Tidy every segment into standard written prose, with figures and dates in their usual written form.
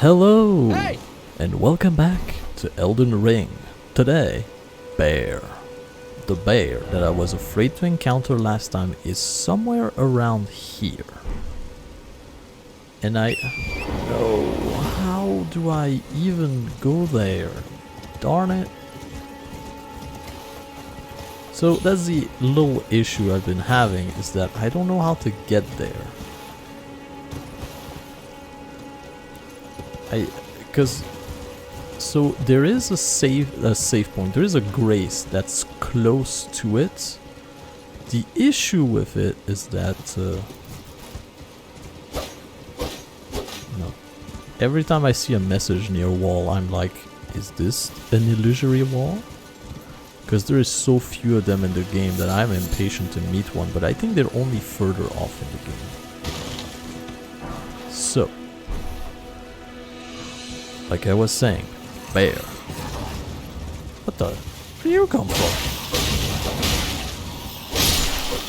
Hello, Hey! and welcome back to Elden Ring. Today, bear. The bear that I was afraid to encounter last time is somewhere around here. And how do I even go there? Darn it. So that's the little issue I've been having, is that I don't know how to get there. So there is a safe point. There is a grace that's close to it. The issue with it is that every time I see a message near a wall, I'm like, is this an illusory wall? Because there is so few of them in the game that I'm impatient to meet one, but I think they're only further off in the game. So, like I was saying, bear. What the? Where do you come from?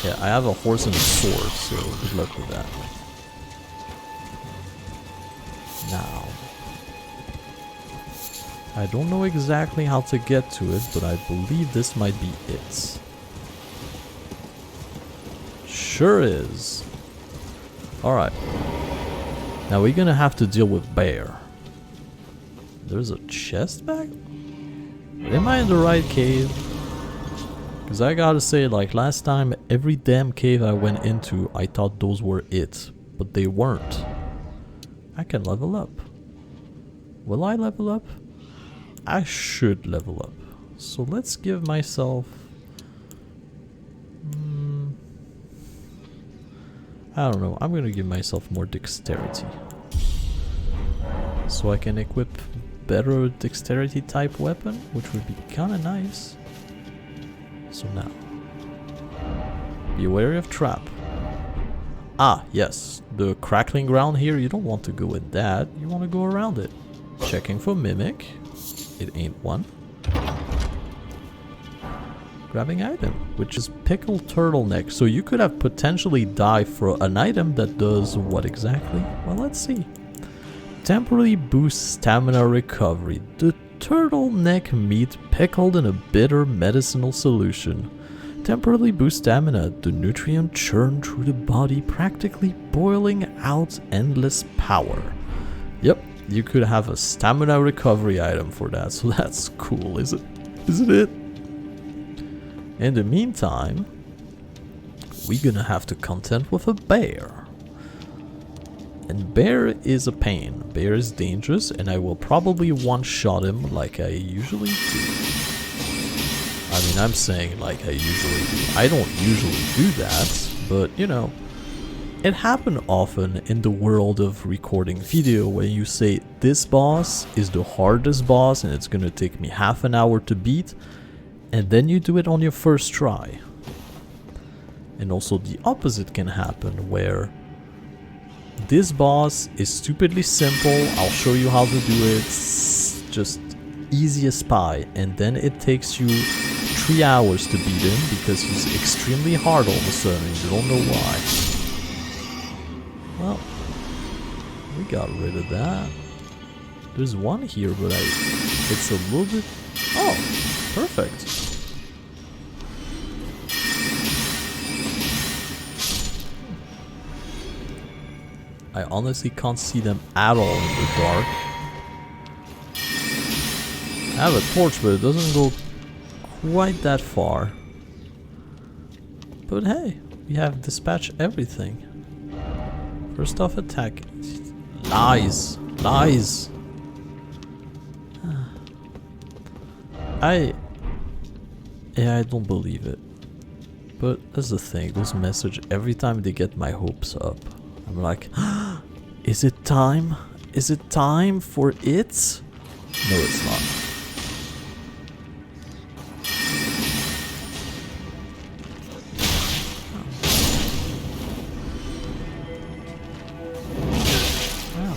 Yeah, I have a horse and a sword, so good luck with that. Now, I don't know exactly how to get to it, but I believe this might be it. Sure is. Alright. Now we're gonna have to deal with bear. There's a chest back? Am I in the right cave? Because I gotta say, like last time, every damn cave I went into, I thought those were it. But they weren't. I can level up. Will I level up? I should level up. So let's give myself... I don't know. I'm gonna give myself more dexterity. So I can equip better dexterity type weapon, which would be kinda nice. So now, be wary of trap. Ah, yes, the crackling ground here, you don't want to go in that, you want to go around it. Checking for mimic, it ain't one. Grabbing item, which is pickled turtleneck, so you could have potentially died for an item that does what exactly? Well, let's see. Temporarily boosts stamina recovery. The turtleneck meat pickled in a bitter medicinal solution. Temporarily boosts stamina. The nutrient churn through the body, practically boiling out endless power. Yep, you could have a stamina recovery item for that, so that's cool, is it? Isn't it? In the meantime, we're gonna have to contend with a bear. And bear is a pain. Bear is dangerous, and I will probably one-shot him like I usually do. I mean, I'm saying like I usually do. I don't usually do that, but you know, it happens often in the world of recording video when you say this boss is the hardest boss and it's gonna take me half an hour to beat, and then you do it on your first try. And also the opposite can happen where this boss is stupidly simple, I'll show you how to do it, just easy as pie, and then it takes you 3 hours to beat him because he's extremely hard all of a sudden, you don't know why. Well, we got rid of that. There's one here, but it's a little bit... Oh, perfect. I honestly can't see them at all in the dark. I have a torch, but it doesn't go quite that far. But hey, we have dispatched everything. First off, attack. Lies. Lies. I don't believe it. But that's the thing, those messages, every time they get my hopes up, I'm like, is it time? Is it time for it? No, it's not. Wow.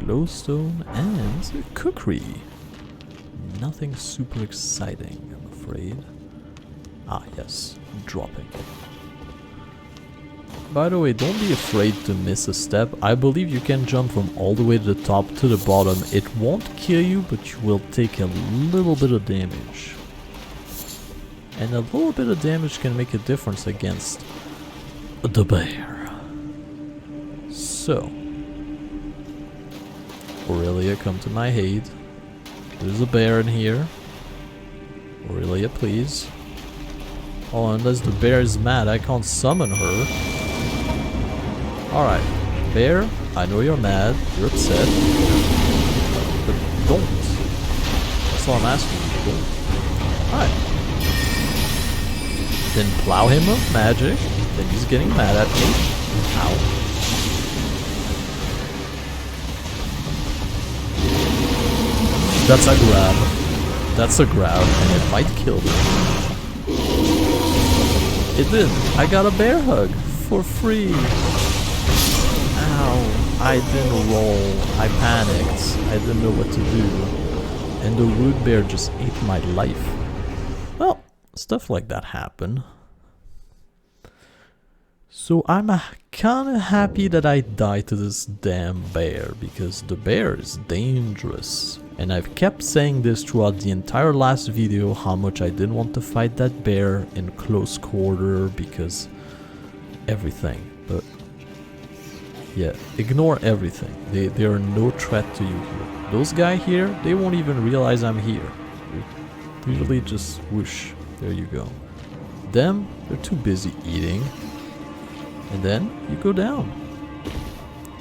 Glowstone and cookery. Nothing super exciting, I'm afraid. Ah, yes, dropping. By the way, don't be afraid to miss a step. I believe you can jump from all the way to the top to the bottom. It won't kill you, but you will take a little bit of damage. And a little bit of damage can make a difference against the bear. So, Aurelia, come to my aid. There's a bear in here. Aurelia, please. Oh, unless the bear is mad, I can't summon her. Alright, bear, I know you're mad, you're upset. But don't. That's all I'm asking you, don't. Alright. Then plow him with magic. Then he's getting mad at me. Ow. That's a grab. That's a grab, and it might kill me. It did. I got a bear hug for free. Ow. I didn't roll. I panicked. I didn't know what to do. And the wood bear just ate my life. Well, stuff like that happen. So I'm kinda happy that I died to this damn bear, because the bear is dangerous. And I've kept saying this throughout the entire last video, how much I didn't want to fight that bear in close quarter because everything. But yeah, ignore everything. They are no threat to you here. Those guys here, they won't even realize I'm here. They usually just whoosh, there you go. Them, they're too busy eating. And then you go down.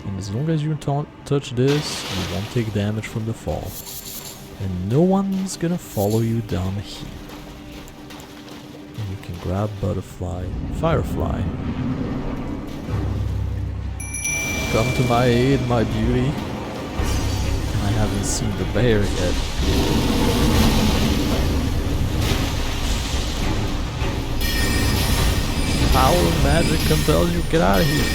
And as long as you touch this, you won't take damage from the fall. And no one's gonna follow you down here. And you can grab butterfly, firefly. Come to my aid, my beauty. And I haven't seen the bear yet. Power of magic compels you, get out of here.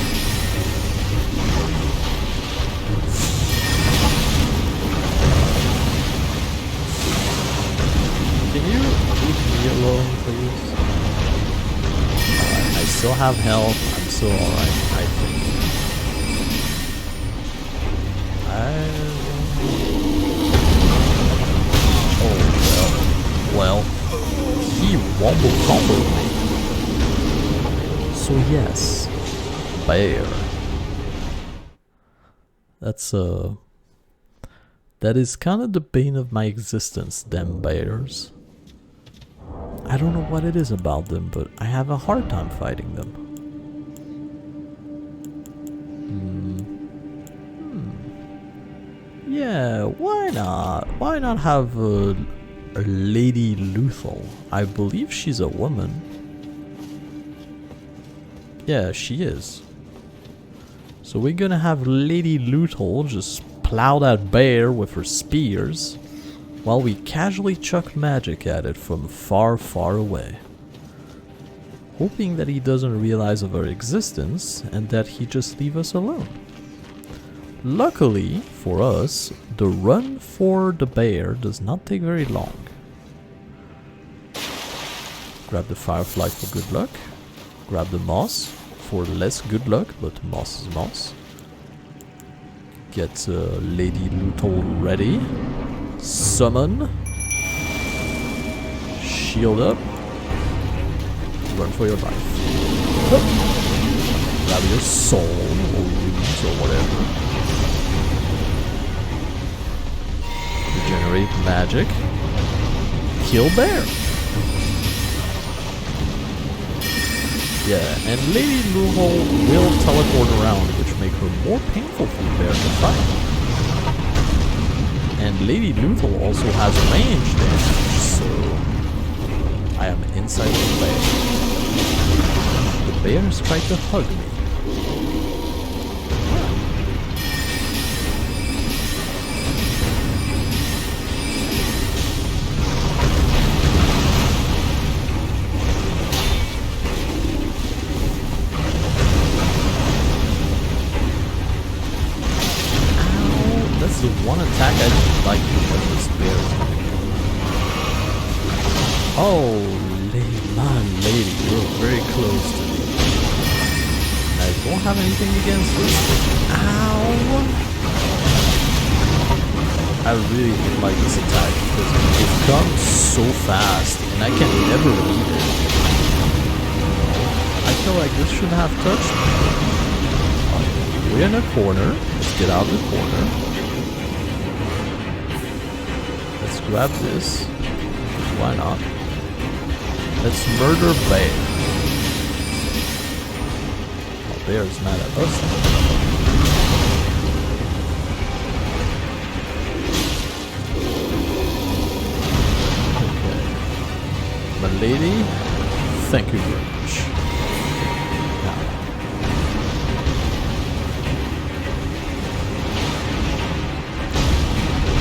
Can you leave me alone, please? I still have health. I'm still alright, I think. Oh, well. He womble comboed me. So yes, bear. That is kind of the bane of my existence, them bears. I don't know what it is about them, but I have a hard time fighting them. Yeah, why not? Why not have a Lady Luthal? I believe she's a woman. Yeah, she is. So we're gonna have Lady Luthal just plow that bear with her spears while we casually chuck magic at it from far, far away. Hoping that he doesn't realize of our existence and that he just leave us alone. Luckily for us, the run for the bear does not take very long. Grab the firefly for good luck. Grab the moss for less good luck, but moss is moss. Get Lady Luthal ready. Summon. Shield up. Run for your life. Oh. Grab your soul or runes or whatever. Regenerate magic. Kill bear. Yeah, and Lady Luthal will teleport around, which make her more painful for the bear to fight. And Lady Luthal also has range damage, so I am inside the bear. The bear is trying to hug me. The one attack I didn't like because this bear is gonna kill me. Oh, my lady, you're very close to me. And I don't have anything against this. Ow! I really didn't like this attack because it comes so fast and I can never read it. I feel like this should have touched me. Okay, we're in a corner. Let's get out of the corner. Let's grab this. Why not? Let's murder Bear. Oh, Bear's mad at us. Okay. My lady, thank you very much. Now.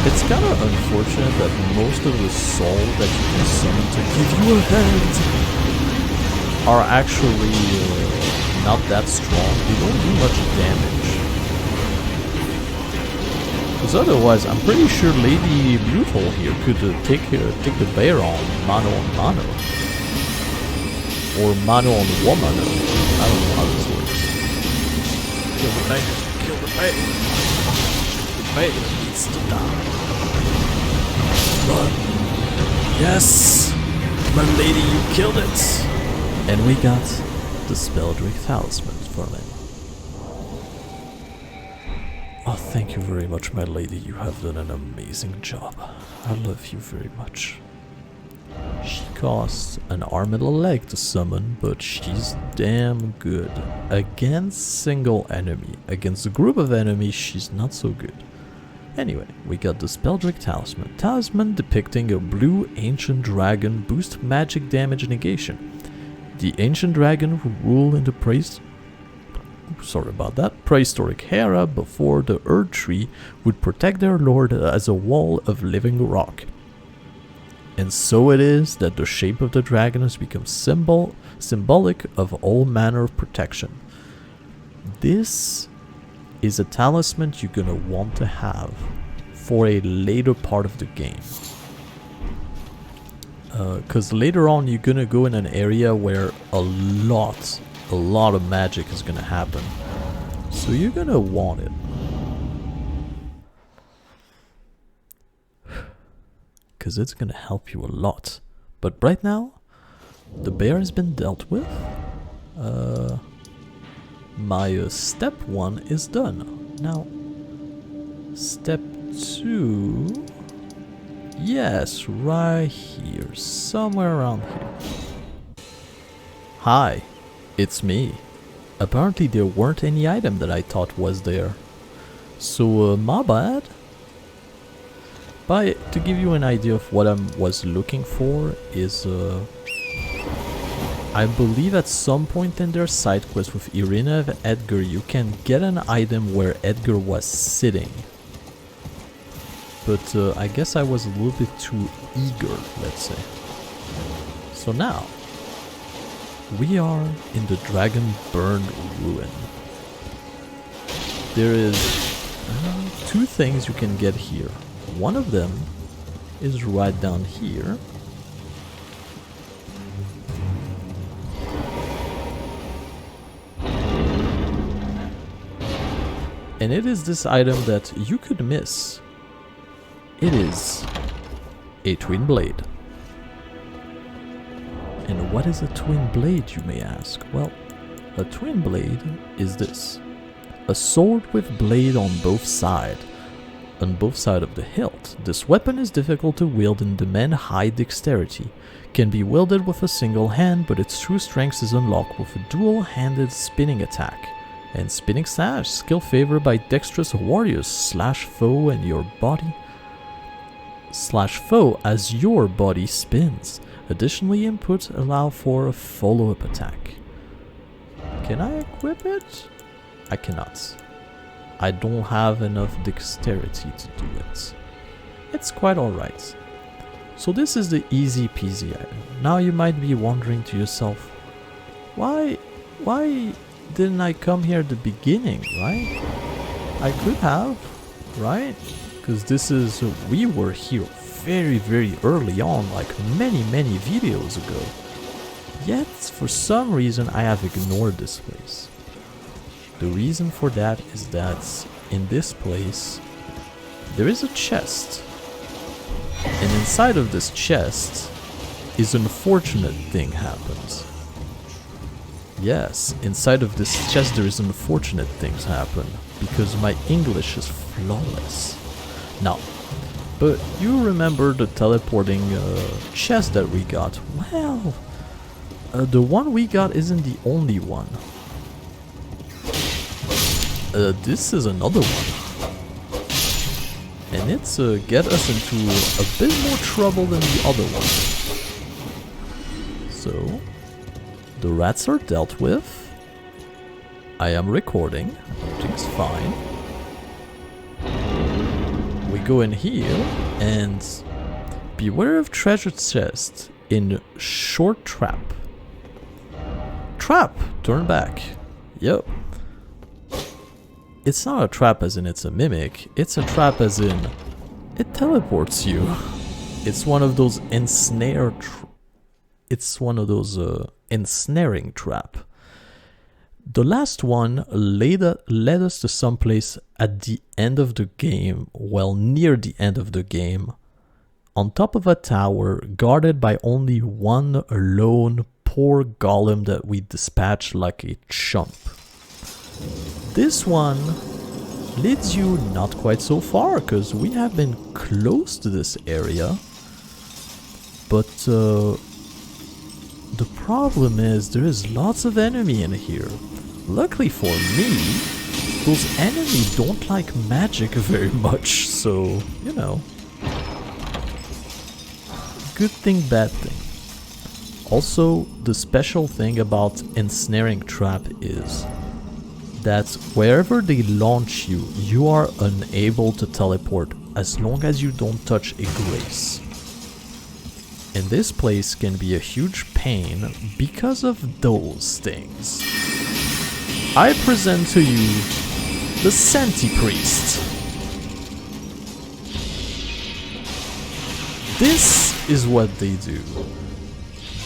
It's kind of unfortunate that most of the soul that you can summon to give you a hand are actually not that strong. They don't do much damage. Because otherwise, I'm pretty sure Lady Brutal here could take the bear on mano. Or mano on woman. I don't know how this works. Kill the bear. Kill the bear. The bear needs to die. Run. Yes! My lady, you killed it! And we got the Spelldrake Talisman from it. Oh, thank you very much, my lady. You have done an amazing job. I love you very much. She costs an arm and a leg to summon, but she's damn good. Against single enemy. Against a group of enemies, she's not so good. Anyway, we got the Spelldrake Talisman. Talisman depicting a blue ancient dragon boost magic damage negation. The ancient dragon who ruled in the prehistoric era before the Earth Tree would protect their lord as a wall of living rock. And so it is that the shape of the dragon has become symbolic of all manner of protection. This is a talisman you're gonna want to have for a later part of the game. Because later on you're gonna go in an area where a lot of magic is gonna happen. So you're gonna want it. Because it's gonna help you a lot. But right now, the bear has been dealt with. My step 1 is done. Now, step 2... Yes, right here. Somewhere around here. Hi, it's me. Apparently there weren't any item that I thought was there. So, my bad. But to give you an idea of what I was looking for is... I believe at some point in their side quest with Irina and Edgar, you can get an item where Edgar was sitting. But I guess I was a little bit too eager, let's say. So now, we are in the Dragon Burned Ruin. There is 2 things you can get here. One of them is right down here. And it is this item that you could miss. It is a Twinblade. And what is a Twinblade, you may ask? Well, a Twinblade is this. A sword with blade on both sides of the hilt. This weapon is difficult to wield and demand high dexterity. Can be wielded with a single hand, but its true strength is unlocked with a dual-handed spinning attack. And spinning slash, skill favored by dexterous warriors, slash foe and your body. Slash foe as your body spins. Additionally, inputs allow for a follow-up attack. Can I equip it? I cannot. I don't have enough dexterity to do it. It's quite alright. So this is the easy peasy item. Now you might be wondering to yourself, why didn't I come here at the beginning, right? I could have, right? Because we were here very early on, like many videos ago. Yet, for some reason, I have ignored this place. The reason for that is that in this place there is a chest. And inside of this chest is an unfortunate thing happens. Yes, inside of this chest there is unfortunate things happen because my English is flawless. Now, but you remember the teleporting chest that we got? Well, the one we got isn't the only one. This is another one. And it's get us into a bit more trouble than the other one. So, the rats are dealt with. I am recording. Everything's fine. We go in here and beware of treasure chest in short trap. Trap! Turn back. Yep. It's not a trap as in it's a mimic. It's a trap as in it teleports you. It's one of those ensnaring trap. The last one led us to someplace at the end of the game, well, near the end of the game, on top of a tower guarded by only one lone poor golem that we dispatched like a chump. This one leads you not quite so far, because we have been close to this area, but the problem is there is lots of enemy in here. Luckily for me, those enemies don't like magic very much, so, you know. Good thing, bad thing. Also, the special thing about ensnaring trap is that wherever they launch you, you are unable to teleport as long as you don't touch a grace. And this place can be a huge pain because of those things. I present to you the Santi Priest. This is what they do.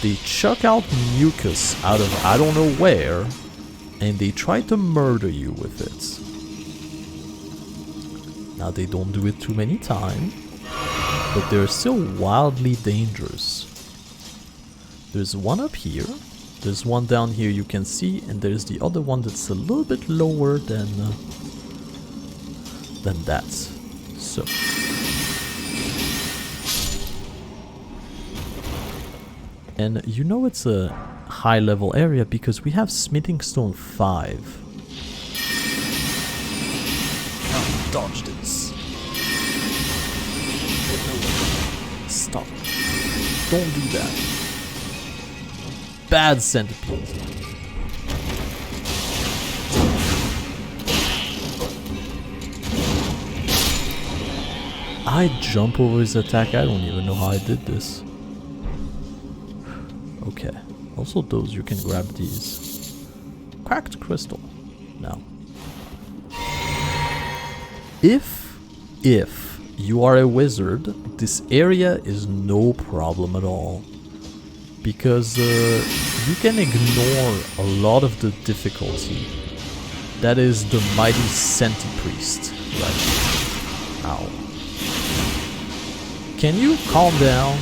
They chuck out mucus out of I don't know where, and they try to murder you with it. Now they don't do it too many times, but they're still wildly dangerous. There's one up here, there's one down here you can see, and there's the other one that's a little bit lower than that. So. And you know it's a high level area because we have Smithing Stone 5. Oh, dodge this. Stop. Don't do that. Bad centipede. I jump over his attack. I don't even know how I did this. Okay. Also those, you can grab these. Cracked crystal. Now. If you are a wizard, this area is no problem at all. Because you can ignore a lot of the difficulty. That is the mighty Santi Priest. Right. Ow. Can you calm down?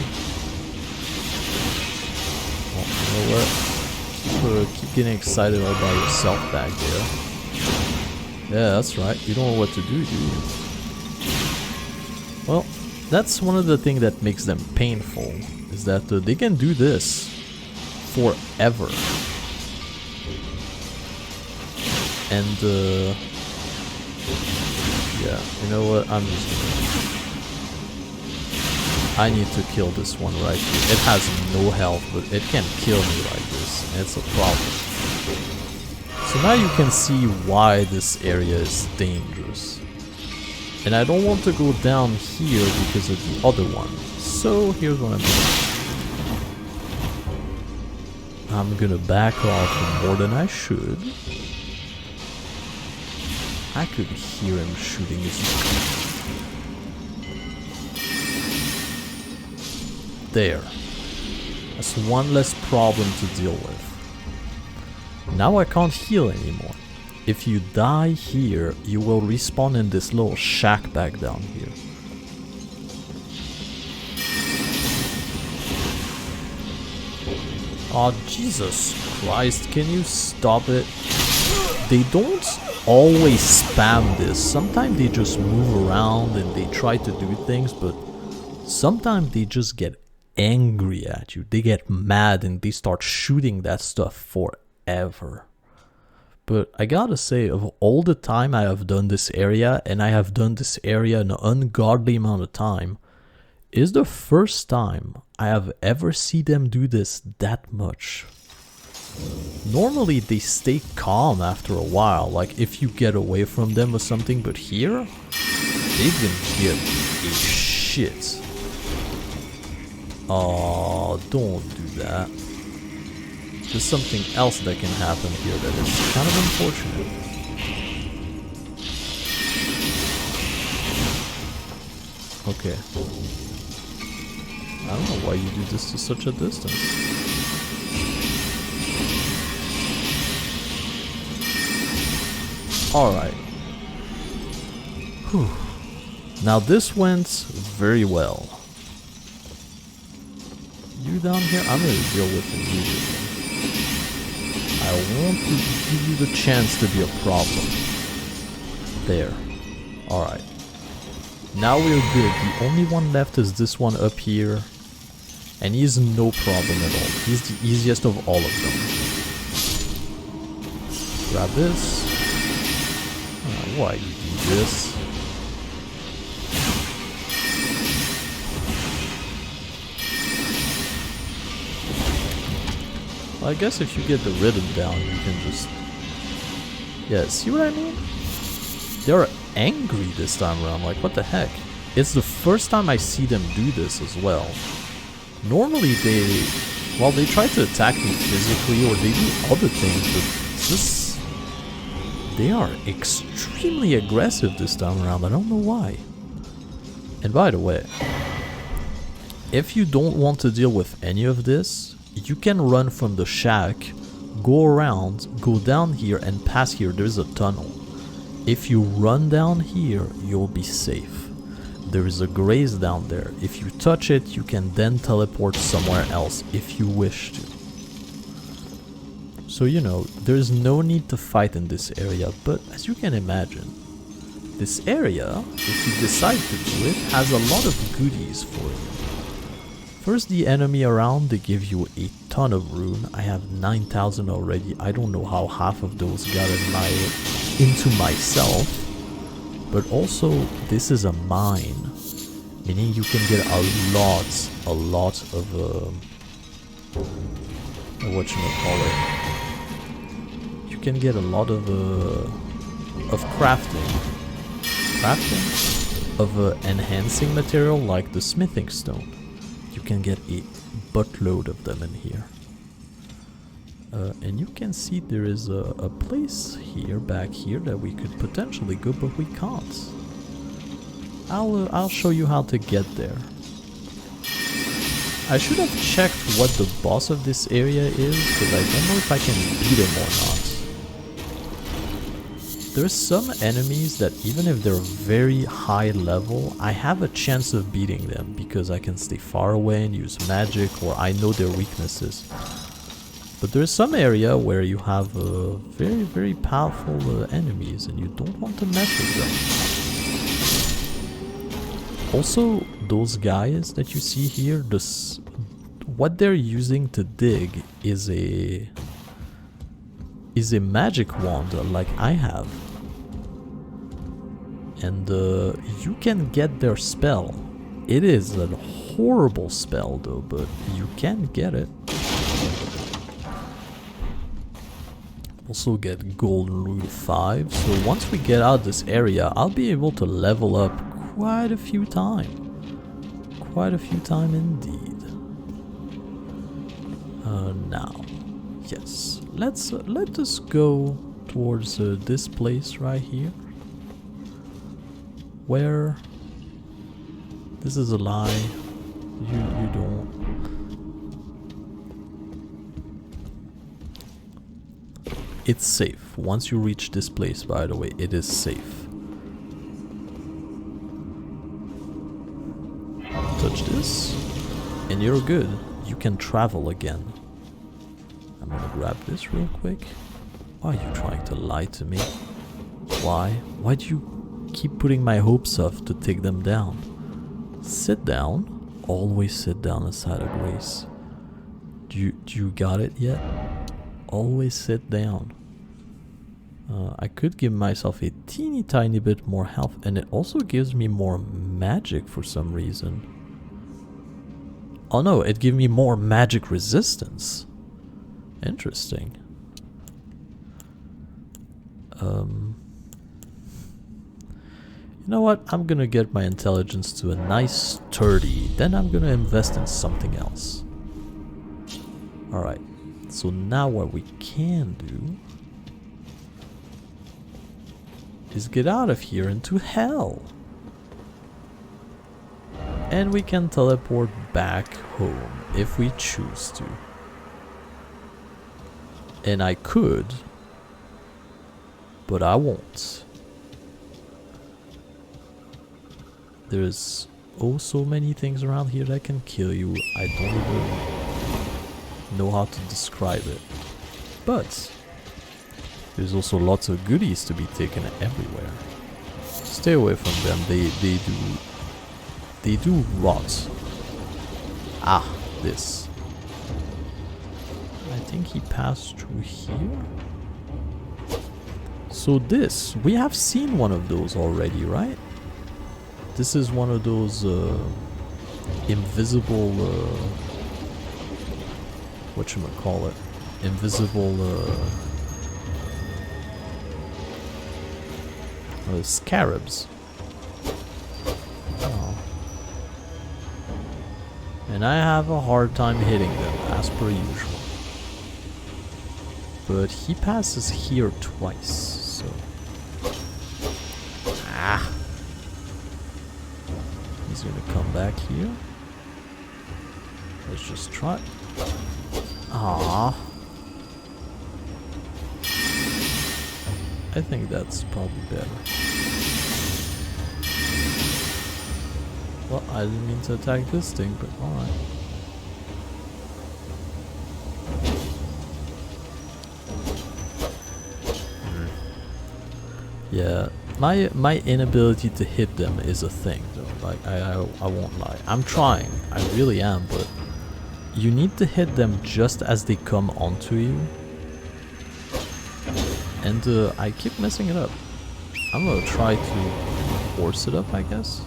Oh, you know what? Keep getting excited all by yourself back there. Yeah, that's right. You don't know what to do, do you? Well, that's one of the things that makes them painful. Is that they can do this forever. And yeah, you know what? I'm just gonna... I need to kill this one right here. It has no health, but it can kill me like this. And it's a problem. So now you can see why this area is dangerous. And I don't want to go down here because of the other one. So here's what I'm gonna back off more than I should. I could hear him shooting his... There. That's one less problem to deal with. Now I can't heal anymore. if you die here, you will respawn in this little shack back down here. Oh, Jesus Christ, can you stop it? They don't always spam this. Sometimes they just move around and they try to do things, but sometimes they just get angry at you. They get mad and they start shooting that stuff forever. But I gotta say, of all the time I have done this area, and I have done this area an ungodly amount of time, is the first time I have ever seen them do this that much. Normally they stay calm after a while, like if you get away from them or something, but here, they didn't give a shit. Oh, don't do that. There's something else that can happen here that is kind of unfortunate. Okay. I don't know why you do this to such a distance. Alright. Whew. Now this went very well. You down here? I'm gonna deal with it immediately. I want to give you the chance to be a problem. There. Alright. Now we're good. The only one left is this one up here. And he's no problem at all. He's the easiest of all of them. Grab this. Why you do this? Well, I guess if you get the rhythm down, you can just... Yeah, see what I mean? They're angry this time around, like what the heck? It's the first time I see them do this as well. Normally they... Well, they try to attack me physically or they do other things, but this... They are extremely aggressive this time around, I don't know why. And by the way, if you don't want to deal with any of this, you can run from the shack, go around, go down here and pass here, there's a tunnel. If you run down here, you'll be safe. There is a graze down there. If you touch it, you can then teleport somewhere else if you wish to. So you know, there's no need to fight in this area, but as you can imagine, this area, if you decide to do it, has a lot of goodies for you. First, the enemy around, they give you a ton of rune. I have 9,000 already. I don't know how half of those got into myself. But also, this is a mine, meaning you can get a lot of whatchamacallit. You can get a lot of crafting of enhancing material like the smithing stone. You can get a buttload of them in here. And you can see there is a place here, back here, that we could potentially go, but we can't. I'll show you how to get there. I should have checked what the boss of this area is, because I don't know if I can beat him or not. There's some enemies that even if they're very high level, I have a chance of beating them, because I can stay far away and use magic, or I know their weaknesses. But there's some area where you have very, very powerful enemies and you don't want to mess with them. Also, those guys that you see here, what they're using to dig is a magic wand like I have. And you can get their spell. It is a horrible spell though, but you can get it. Also get golden rune 5, so once we get out of this area, I'll be able to level up quite a few times. Quite a few times indeed. Now, yes, let us go towards this place right here. Where this is a lie. You don't. It's safe. Once you reach this place, by the way, it is safe. Touch this, and you're good. You can travel again. I'm gonna grab this real quick. Why are you trying to lie to me? Why? Why do you keep putting my hopes up to take them down? Sit down. Always sit down aside of grace. Do you got it yet? Always sit down. I could give myself a teeny tiny bit more health, and it also gives me more magic for some reason. Oh no, it gives me more magic resistance. Interesting. You know what? I'm gonna get my intelligence to a nice 30. Then I'm gonna invest in something else. Alright. So now what we can do is get out of here into hell. And we can teleport back home if we choose to. And I could, but I won't. There's oh so many things around here that can kill you. I don't even know how to describe it. But there's also lots of goodies to be taken everywhere. Stay away from them. They do rot. Ah, this. I think he passed through here. So this, we have seen one of those already, right? This is one of those invisible, whatchamacallit, invisible scarabs. Oh. And I have a hard time hitting them, as per usual. But he passes here twice, so... Ah! He's gonna come back here. Let's just try. Ah. I think that's probably better. Well, I didn't mean to attack this thing, but alright. Yeah, my inability to hit them is a thing, though. Like, I won't lie. I'm trying. I really am, but you need to hit them just as they come onto you. And I keep messing it up. I'm gonna try to force it up, I guess.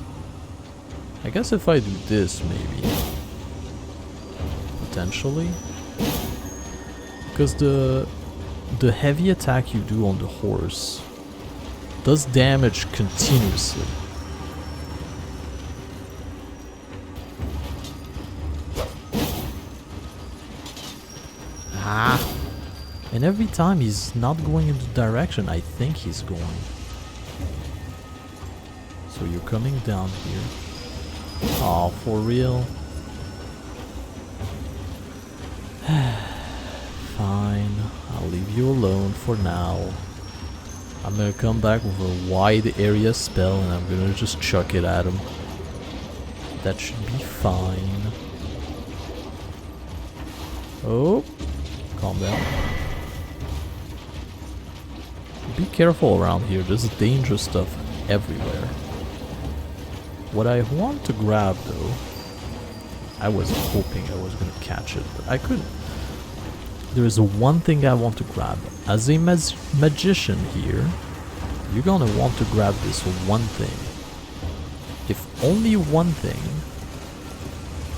I guess if I do this, maybe. Potentially. Because the heavy attack you do on the horse does damage continuously. Ah! And every time he's not going in the direction I think he's going. So you're coming down here. Oh, for real? Fine, I'll leave you alone for now. I'm gonna come back with a wide area spell and I'm gonna just chuck it at him. That should be fine. Oh, calm down. Be careful around here, there's dangerous stuff everywhere. What I want to grab though, I was hoping I was gonna catch it, but I couldn't. There is one thing I want to grab. As a magician here, you're gonna want to grab this one thing. If only one thing,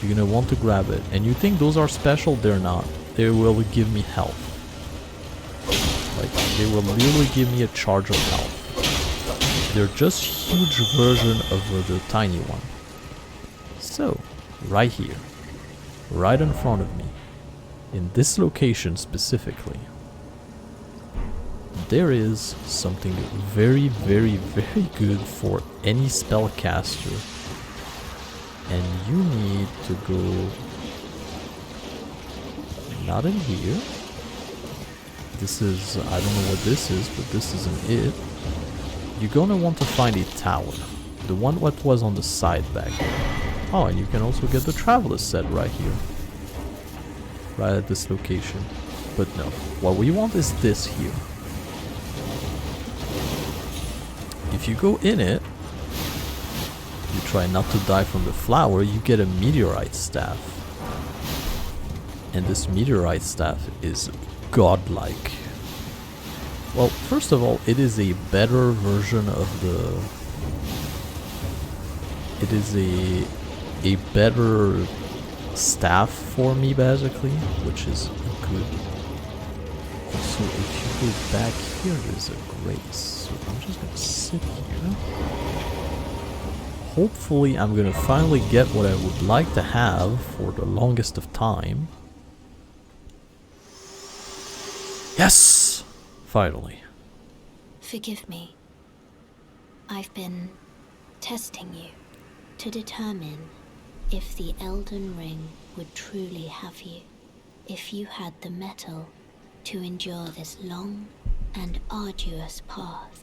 you're gonna want to grab it. And you think those are special? They're not. They will give me health. Like, they will literally give me a charge of health. They're just huge version of the tiny one. So, right here. Right in front of me. In this location specifically, there is something very, very, very good for any spellcaster, and you need to go not in here. this is, I don't know what this is, but this isn't it. You're gonna want to find a tower. The one that was on the side back there. Oh, and you can also get the Traveler's set right here. Right at this location. But no, what we want is this here. If you go in it, you try not to die from the flower, you get a Meteorite Staff. And this Meteorite Staff is godlike. Well, first of all, it is a better version of the... It is a better staff for me, basically, which is good. So if you go back here, there's a grace. So I'm just gonna sit here. Hopefully I'm gonna finally get what I would like to have for the longest of time. Yes! Finally. Forgive me. I've been testing you to determine if the Elden Ring would truly have you. If you had the mettle to endure this long and arduous path.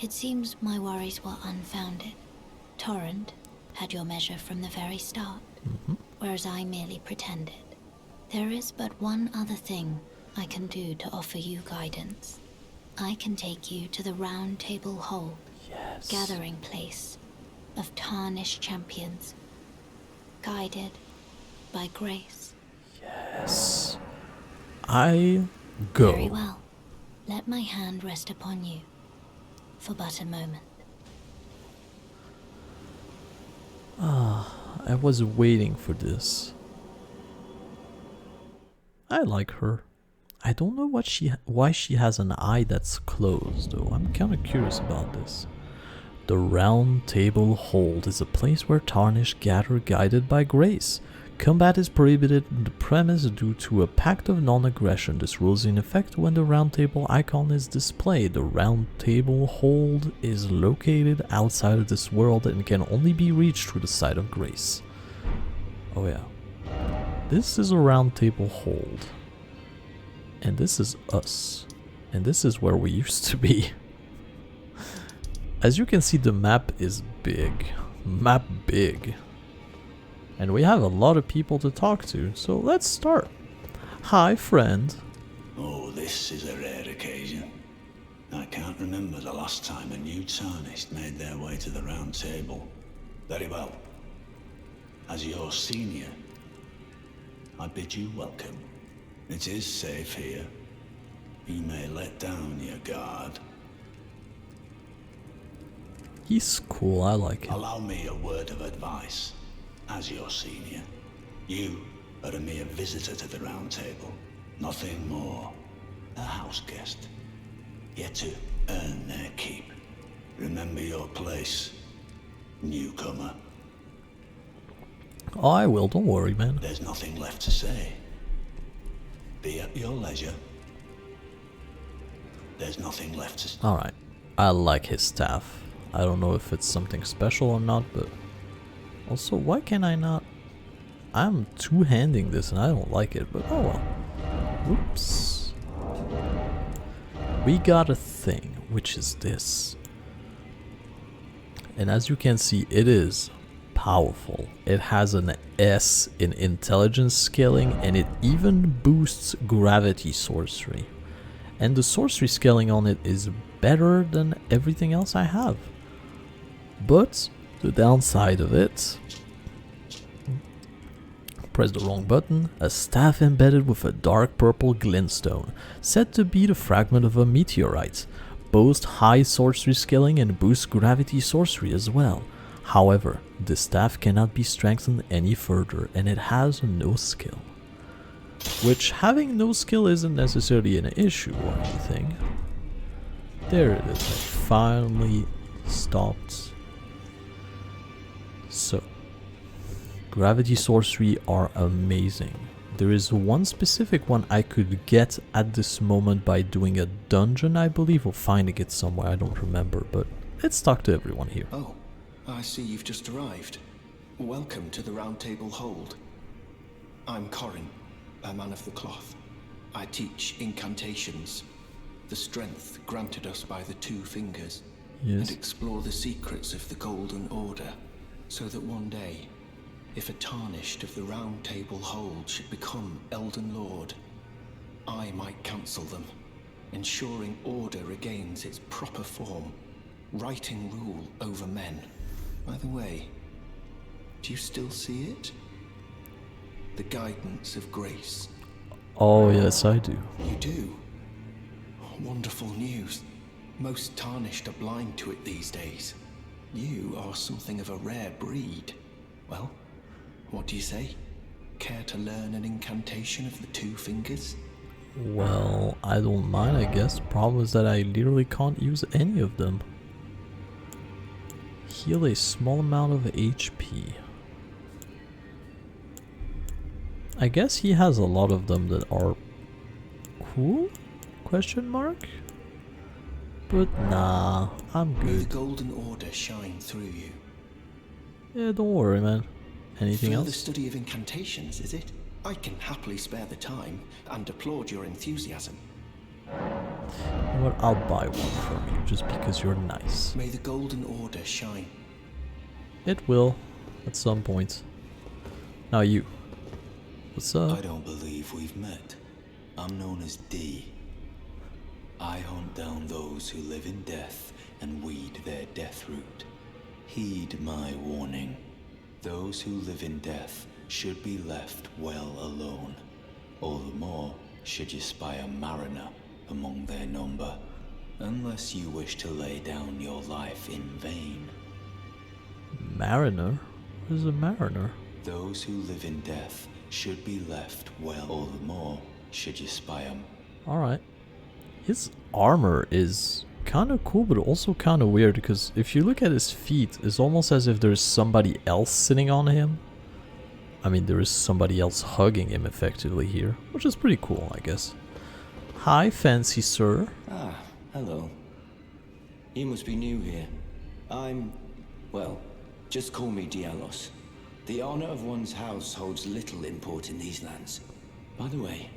It seems my worries were unfounded. Torrent had your measure from the very start, whereas I merely pretended. There is but one other thing I can do to offer you guidance. I can take you to the Roundtable Hold, gathering place of tarnished champions, guided by grace. Yes. I go. Very well. Let my hand rest upon you for but a moment. I was waiting for this. I like her. I don't know why she has an eye that's closed, though. I'm kind of curious about this. The Roundtable Hold is a place where tarnished gather guided by grace. Combat is prohibited in the premise due to a pact of non-aggression. This rule is in effect when the Roundtable icon is displayed. The Roundtable Hold is located outside of this world and can only be reached through the site of grace. Oh yeah. This is a Roundtable Hold. And this is us. And this is where we used to be. As you can see, the map is big. Map big. And we have a lot of people to talk to, so let's start. Hi, friend. Oh, this is a rare occasion. I can't remember the last time a new Tarnished made their way to the Round Table. Very well. As your senior, I bid you welcome. It is safe here. You may let down your guard. He's cool, I like him. Allow me a word of advice. As your senior, you are a mere visitor to the Round Table. Nothing more. A house guest. Yet to earn their keep. Remember your place, newcomer. Oh, I will, don't worry, man. There's nothing left to say. Be at your leisure. There's nothing left to say. Alright, I like his staff. I don't know if it's something special or not, but... Also, why can I not... I'm two-handing this and I don't like it, but oh well. Whoops. We got a thing, which is this. And as you can see, it is powerful. It has an S in intelligence scaling and it even boosts gravity sorcery. And the sorcery scaling on it is better than everything else I have. But the downside of it, press the wrong button, a staff embedded with a dark purple glintstone, said to be the fragment of a meteorite, boasts high sorcery scaling and boosts gravity sorcery as well. However, the staff cannot be strengthened any further and it has no skill. Which, having no skill isn't necessarily an issue or anything. There it is, I finally stopped. So, gravity sorcery are amazing. There is one specific one I could get at this moment by doing a dungeon, I believe, or finding it somewhere, I don't remember, but let's talk to everyone here. Oh, I see you've just arrived. Welcome to the Roundtable Hold. I'm Corin, a man of the cloth. I teach incantations the strength granted us by the Two Fingers, Yes. and explore the secrets of the Golden Order, so that one day, if a tarnished of the Roundtable Hold should become Elden Lord, I might counsel them, ensuring order regains its proper form, righting rule over men. By the way, do you still see it? The guidance of grace. Oh, yes, I do. You do? Wonderful news. Most tarnished are blind to it these days. You are something of a rare breed. Well, what do you say? Care to learn an incantation of the Two Fingers? Well, I don't mind, I guess. Problem is that I literally can't use any of them. Heal a small amount of HP. I guess he has a lot of them that are cool? Question mark? But nah, I'm May the good. Golden Order shine through you. Yeah, don't worry, man. Anything Further else? study of incantations, is it? I can happily spare the time and applaud your enthusiasm. You know what? I'll buy one from you just because you're nice. May the Golden Order shine. It will, at some point. Now you. What's up? I don't believe we've met. I'm known as D. I hunt down those who live in death and weed their death root. Heed my warning. Those who live in death should be left well alone. All the more should you spy a mariner among their number, unless you wish to lay down your life in vain. Mariner? What is a mariner? Those who live in death should be left well. All the more should you spy a... Alright. His armor is kind of cool, but also kind of weird, because if you look at his feet, it's almost as if there's somebody else sitting on him. I mean, there is somebody else hugging him effectively here, which is pretty cool, I guess. Hi, fancy sir. Ah, hello. You must be new here. Well, just call me Dialos. The honor of one's house holds little import in these lands. By the way,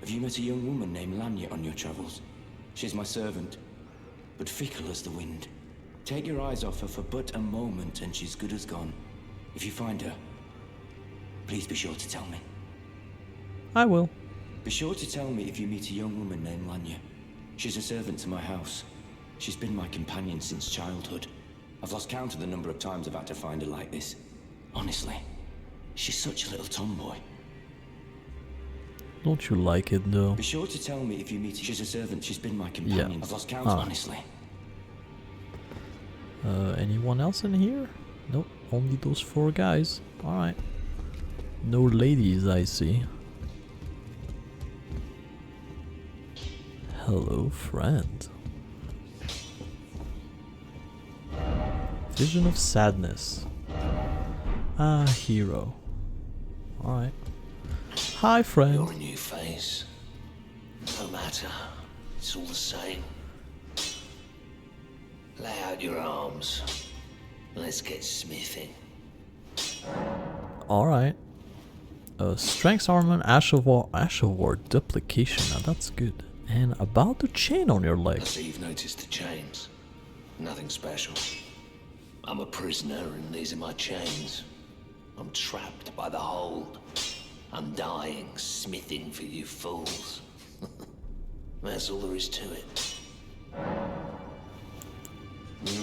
have you met a young woman named Lanya on your travels? She's my servant, but fickle as the wind. Take your eyes off her for but a moment and she's good as gone. If you find her, please be sure to tell me. I will. Be sure to tell me if you meet a young woman named Lanya. She's a servant to my house. She's been my companion since childhood. I've lost count of the number of times I've had to find her like this. Honestly, she's such a little tomboy. Don't you like it though? Be sure to tell me if you meet her. She's a servant. She's been my companion. Yeah. I've lost count, honestly. Anyone else in here? Nope, only those 4 guys. Alright. No ladies, I see. Hello, friend. Vision of sadness. Ah, hero. Alright. Hi, friend. You're a new face. No matter. It's all the same. Lay out your arms. Let's get smithing. Alright. Strength armor, Ash of War duplication. Now that's good. And about the chain on your I leg. see you've noticed the chains. Nothing special. I'm a prisoner and these are my chains. I'm trapped by the hold. I'm dying, smithing for you fools. That's all there is to it.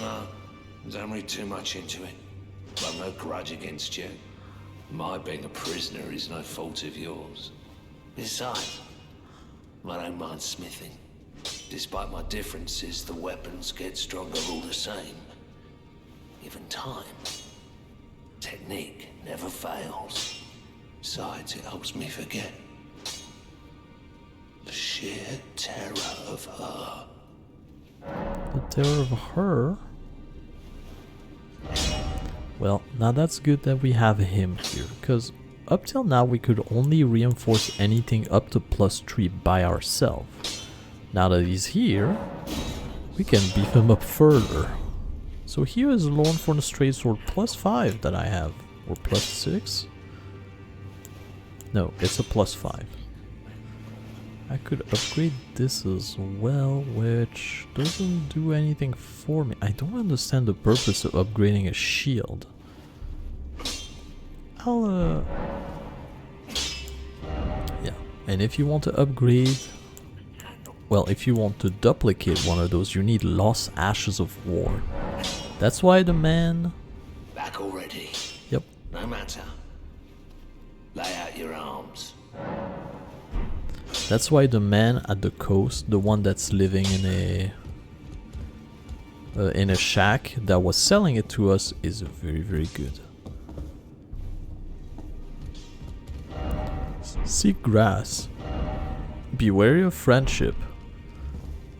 No, don't read too much into it. I've no grudge against you. My being a prisoner is no fault of yours. Besides, I don't mind smithing. Despite my differences, the weapons get stronger all the same. Given time, technique never fails. Besides, it helps me forget the sheer terror of her. The terror of her. Well, now that's good that we have him here, because up till now we could only reinforce anything up to +3 by ourselves. Now that he's here, we can beef him up further. So here is Lorn for the straight sword +5 that I have, or +6. No, it's a +5. I could upgrade this as well, which doesn't do anything for me. I don't understand the purpose of upgrading a shield. I'll yeah, and if you want to upgrade, well, if you want to duplicate one of those, you need Lost Ashes of War. That's why the man... Back already? Yep. No matter. Lay out your arms. That's why the man at the coast, the one that's living in a shack that was selling it to us, is very, very good. Seek grass. Be wary of friendship.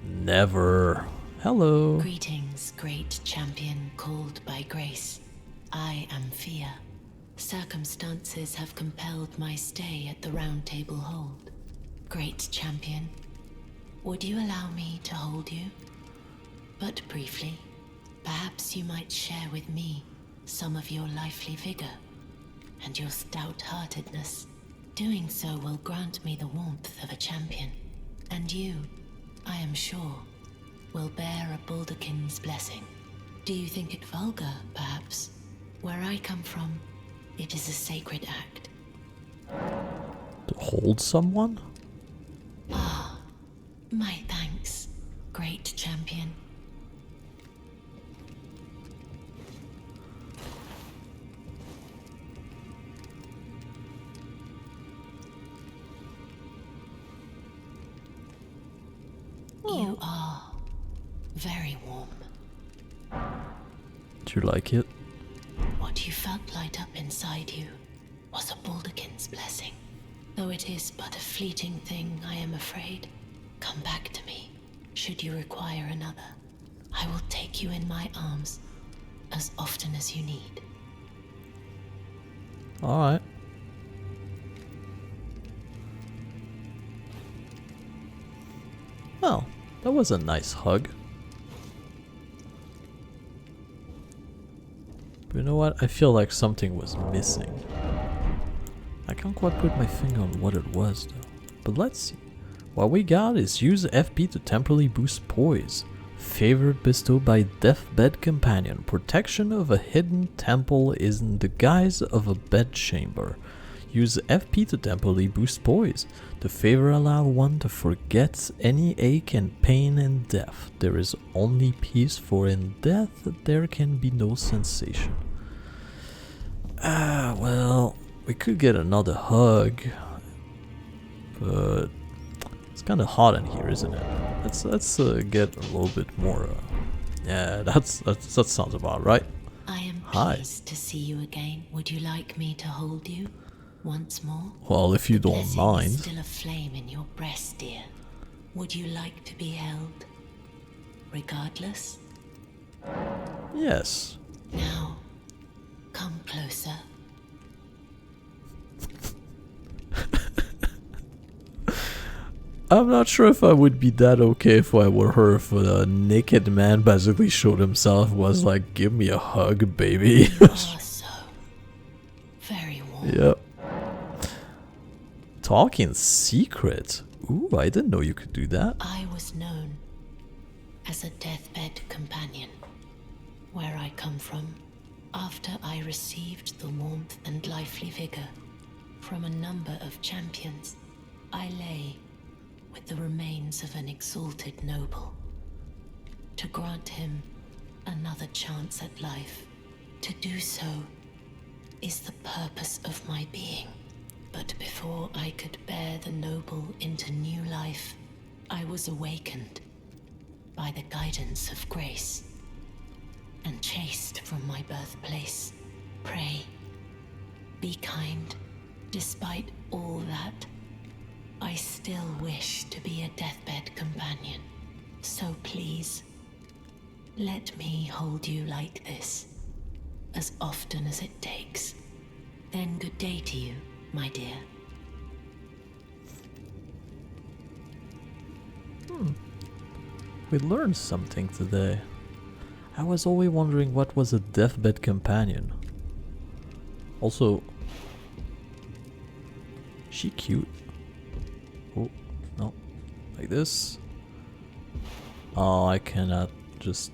Never. Hello. Greetings, great champion called by grace. I am Fia. Circumstances have compelled my stay at the Roundtable Hold. Great champion, would you allow me to hold you? But briefly, perhaps you might share with me some of your lively vigor and your stout-heartedness. Doing so will grant me the warmth of a champion, and you, I am sure, will bear a Baldakin's blessing. Do you think it vulgar, perhaps? Where I come from, it is a sacred act. To hold someone? Ah, my thanks, great champion. You are very warm. Do you like it? What you felt light up inside you was a Baldakin's blessing. Though it is but a fleeting thing, I am afraid. Come back to me, should you require another. I will take you in my arms as often as you need. Alright. Well, that was a nice hug. But you know what? I feel like something was missing. I can't quite put my finger on what it was though. But let's see. What we got is use FP to temporarily boost poise. Favor bestowed by Deathbed Companion. Protection of a hidden temple is in the guise of a bedchamber. Use FP to temporarily boost poise. The favor allow one to forget any ache and pain in death. There is only peace, for in death there can be no sensation. Well, we could get another hug, but it's kind of hot in here, isn't it? Let's get a little bit more. Yeah, that sounds about right. I am Hi. pleased to see you again. Would you like me to hold you once more? Well, if you The don't blessing mind. is still a flame in your breast, dear. Would you like to be held, regardless? Yes. Now, come closer. I'm not sure if I would be that okay if I were her, if a naked man basically showed himself, was like, give me a hug, baby. You are so very warm. Yep. Talking secret. Ooh, I didn't know you could do that. I was known as a deathbed companion. Where I come from, after I received the warmth and lively vigor from a number of champions, I lay with the remains of an exalted noble. To grant him another chance at life, to do so is the purpose of my being. But before I could bear the noble into new life, I was awakened by the guidance of grace and chased from my birthplace. Pray, be kind. Despite all that, I still wish to be a deathbed companion. So please, let me hold you like this, as often as it takes. Then good day to you, my dear. We learned something today. I was always wondering what was a deathbed companion. Also, she cute. Oh, no. Like this. Oh, I cannot just...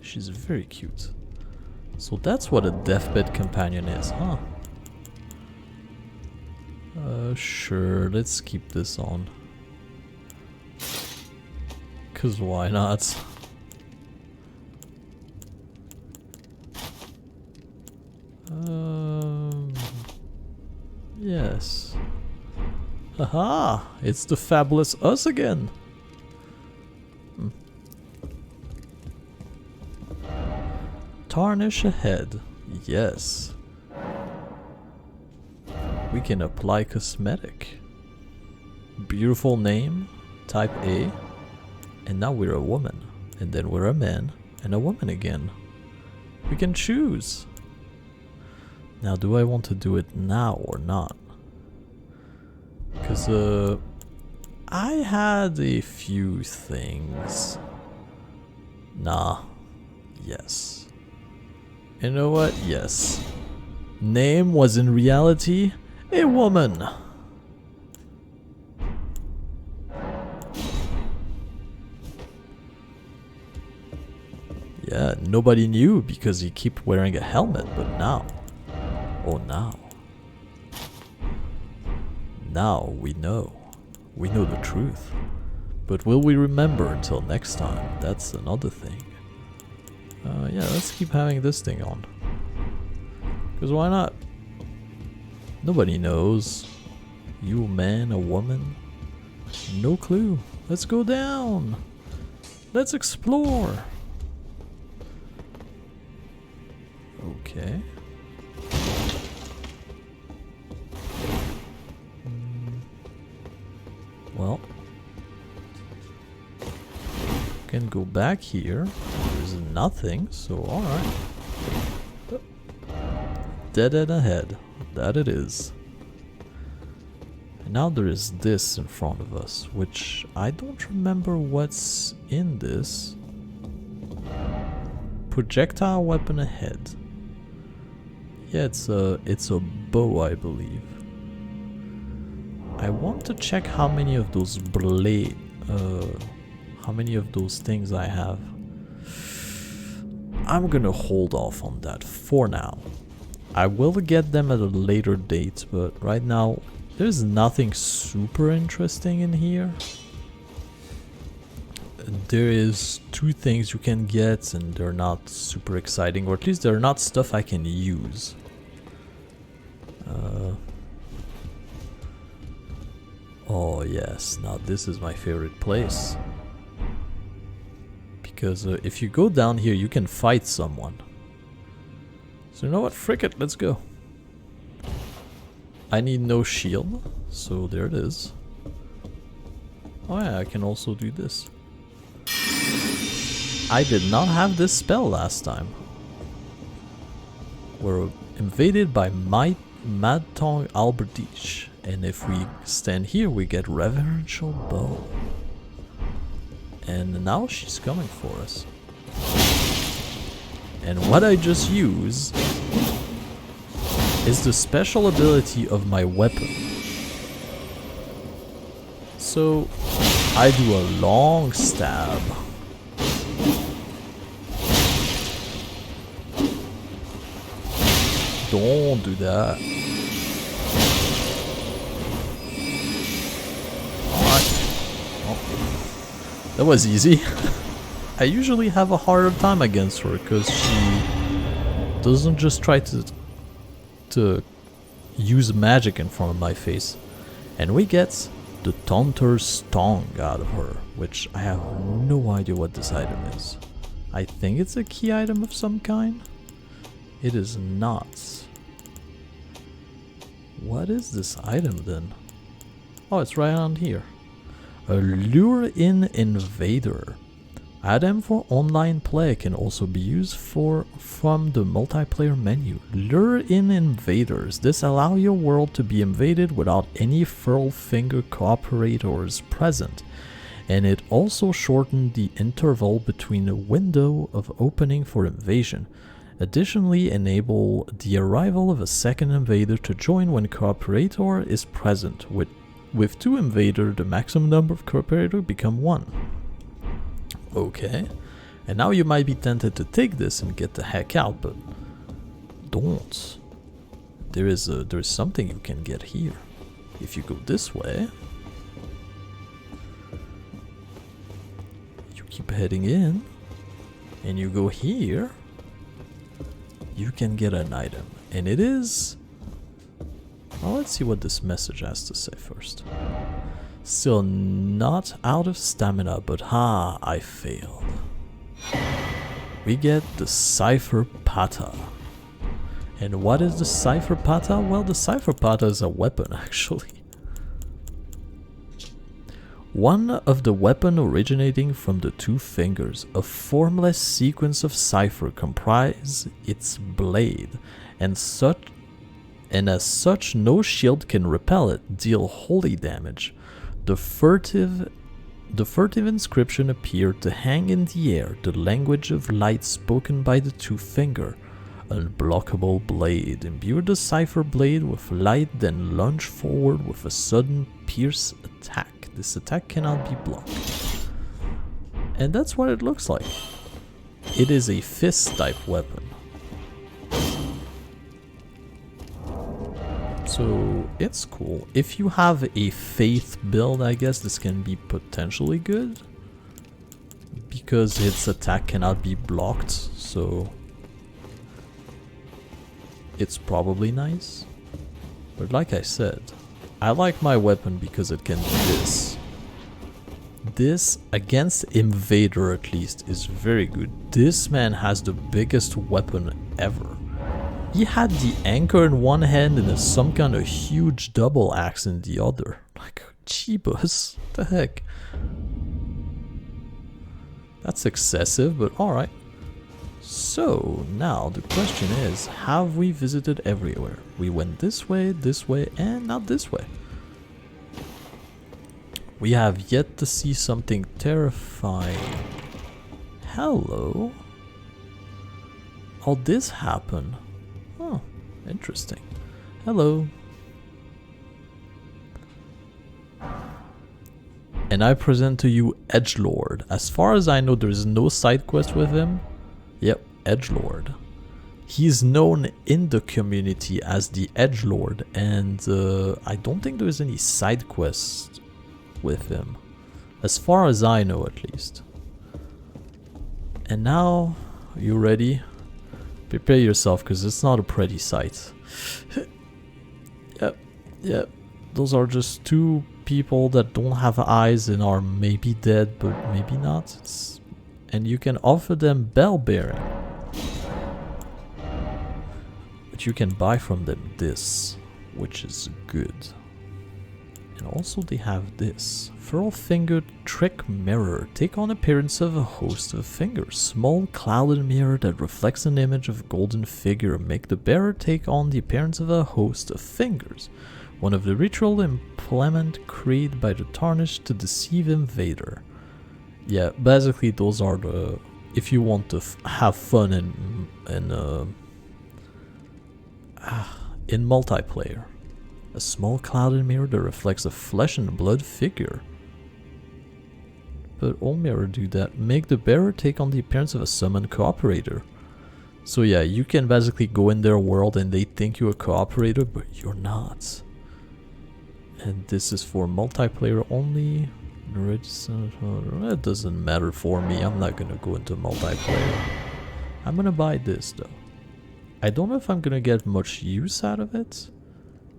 She's very cute. So that's what a deathbed companion is, huh? Sure, let's keep this on. 'Cause why not? Yes. Haha! It's the fabulous us again! Tarnish ahead. Yes. We can apply cosmetic. Beautiful name, type A. And now we're a woman. And then we're a man. And a woman again. We can choose. Now, do I want to do it now or not? Because, I had a few things. Nah. Yes. You know what? Yes. Name was in reality a woman. Yeah, nobody knew because he kept wearing a helmet, but now... Oh, now. Now we know. We know the truth. But will we remember until next time? That's another thing. Yeah, let's keep having this thing on. Because why not? Nobody knows. You a man, a woman? No clue. Let's go down. Let's explore. Okay. Well, can go back here. There's nothing, so alright. Dead end ahead. That it is. And now there is this in front of us, which I don't remember what's in this. Projectile weapon ahead. Yeah, it's a bow, I believe. I want to check how many of those how many of those things I have. I'm gonna hold off on that for now. I will get them at a later date, but right now there's nothing super interesting in here. There is 2 things you can get and they're not super exciting, or at least they're not stuff I can use. Oh yes, now this is my favorite place. Because if you go down here you can fight someone. So you know what, frick it, let's go. I need no shield, so there it is. Oh yeah, I can also do this. I did not have this spell last time. We're invaded by Mad Tongue Albertiche, and if we stand here we get Reverential Bow. And now she's coming for us. And what I just used is the special ability of my weapon. So I do a long stab. Don't do that. Alright. Oh. That was easy. I usually have a harder time against her because she doesn't just try to use magic in front of my face. And we get the Taunter's tongue out of her, which I have no idea what this item is. I think it's a key item of some kind. It is not. What is this item then? Oh, it's right on here. A Lure-in Invader. Item for online play can also be used from the multiplayer menu. Lure-in Invaders. This allows your world to be invaded without any furl finger cooperators present. And it also shortened the interval between a window of opening for invasion. Additionally, enable the arrival of a second invader to join when cooperator is present, With 2 invader, the maximum number of cooperator become 1. Okay. And now you might be tempted to take this and get the heck out, but don't. There is something you can get here. If you go this way, you keep heading in, and you go here, you can get an item. And it is... Well, let's see what this message has to say first. Still not out of stamina, but I failed. We get the Cipher Pata. And what is the Cipher Pata? Well, the Cipher Pata is a weapon, actually. One of the weapon originating from the 2 fingers, a formless sequence of cipher comprise its blade, and as such no shield can repel it, deal holy damage. The furtive inscription appeared to hang in the air, the language of light spoken by the 2 finger. Unblockable blade. Imbue the cipher blade with light, then lunge forward with a sudden pierce attack. This attack cannot be blocked. And that's what it looks like. It is a fist type weapon. So it's cool. If you have a faith build, I guess this can be potentially good. Because its attack cannot be blocked, so it's probably nice. But like I said, I like my weapon because it can do this. This, against Invader at least, is very good. This man has the biggest weapon ever. He had the anchor in one hand and some kind of huge double axe in the other. Like, jeebus, what the heck? That's excessive, but alright. So, now the question is, have we visited everywhere? We went this way, and not this way. We have yet to see something terrifying. Hello? How did this happen? Oh, interesting. Hello. And I present to you Edgelord. As far as I know, there is no side quest with him. Yep, Edgelord. He is known in the community as the Edgelord, and I don't think there is any side quest with him. As far as I know, at least. And now, are you ready? Prepare yourself, because it's not a pretty sight. Yep. Those are just 2 people that don't have eyes and are maybe dead, but maybe not. And you can offer them bell bearing. But you can buy from them this, which is good. And also they have this. Furl-fingered trick mirror. Take on appearance of a host of fingers. Small clouded mirror that reflects an image of golden figure. Make the bearer take on the appearance of a host of fingers. One of the ritual implement created by the tarnished to deceive invader. Yeah, basically those are the... If you want to have fun in multiplayer. A small clouded mirror that reflects a flesh and blood figure. But all mirror do that. Make the bearer take on the appearance of a summoned cooperator. So yeah, you can basically go in their world and they think you're a cooperator, but you're not. And this is for multiplayer only. It doesn't matter for me. I'm not gonna go into multiplayer. I'm gonna buy this though. I don't know if I'm gonna get much use out of it.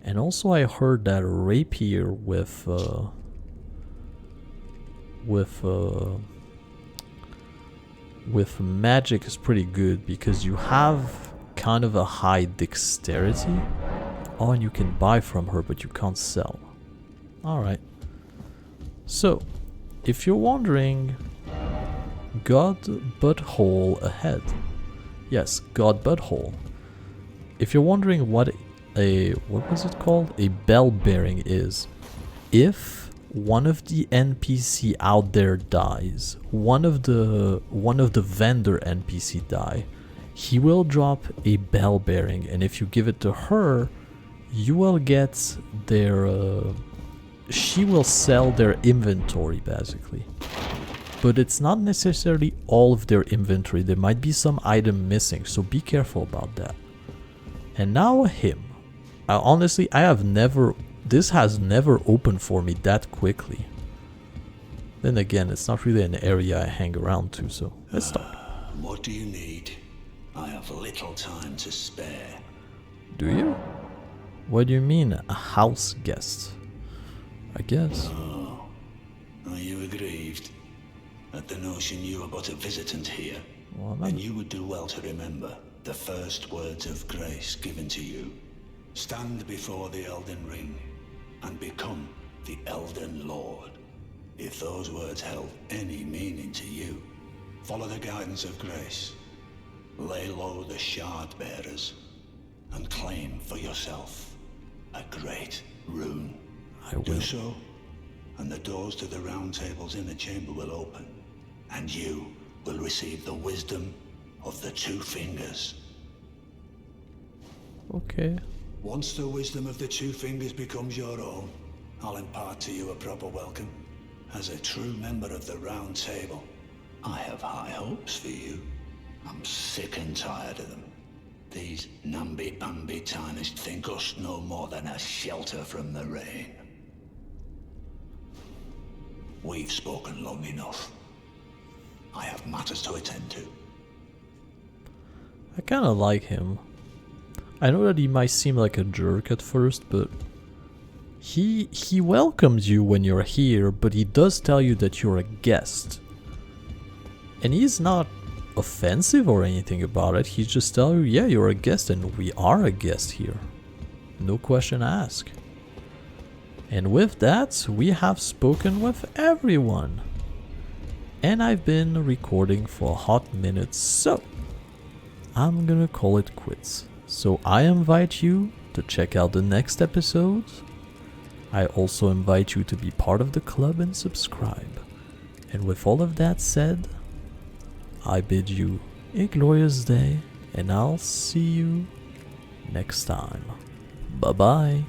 And also I heard that rapier with magic is pretty good because you have kind of a high dexterity. Oh, and you can buy from her, but you can't sell. Alright. So, if you're wondering, God Butthole ahead. Yes, God Butthole. If you're wondering what was it called? A bell bearing is. If one of the NPC out there dies, one of the vendor NPC die, he will drop a bell bearing, and if you give it to her, you will get their she will sell their inventory basically. But it's not necessarily all of their inventory. There might be some item missing, so be careful about that. And now him. Honestly, this has never opened for me that quickly. Then again, it's not really an area I hang around to, so let's start. What do you need? I have little time to spare. Do you? What do you mean, a house guest? I guess. Oh, are you aggrieved at the notion you are but a visitant here? Well, then you would do well to remember the first words of grace given to you. Stand before the Elden Ring and become the Elden Lord. If those words held any meaning to you, follow the guidance of grace. Lay low the shard bearers and claim for yourself a great rune. I will. Do so, and the doors to the Roundtable's inner chamber will open, and you will receive the wisdom of the Two Fingers. Okay. Once the wisdom of the Two Fingers becomes your own, I'll impart to you a proper welcome. As a true member of the Round Table, I have high hopes for you. I'm sick and tired of them. These namby-pamby tarnished think us no more than a shelter from the rain. We've spoken long enough. I have matters to attend to. I kinda like him. I know that he might seem like a jerk at first, but he welcomes you when you're here, but he does tell you that you're a guest. And he's not offensive or anything about it. He's just telling you, yeah, you're a guest and we are a guest here. No question asked. And with that, we have spoken with everyone. And I've been recording for a hot minute, so I'm gonna call it quits. So I invite you to check out the next episodes. I also invite you to be part of the club and subscribe. And with all of that said, I bid you a glorious day, and I'll see you next time. Bye bye.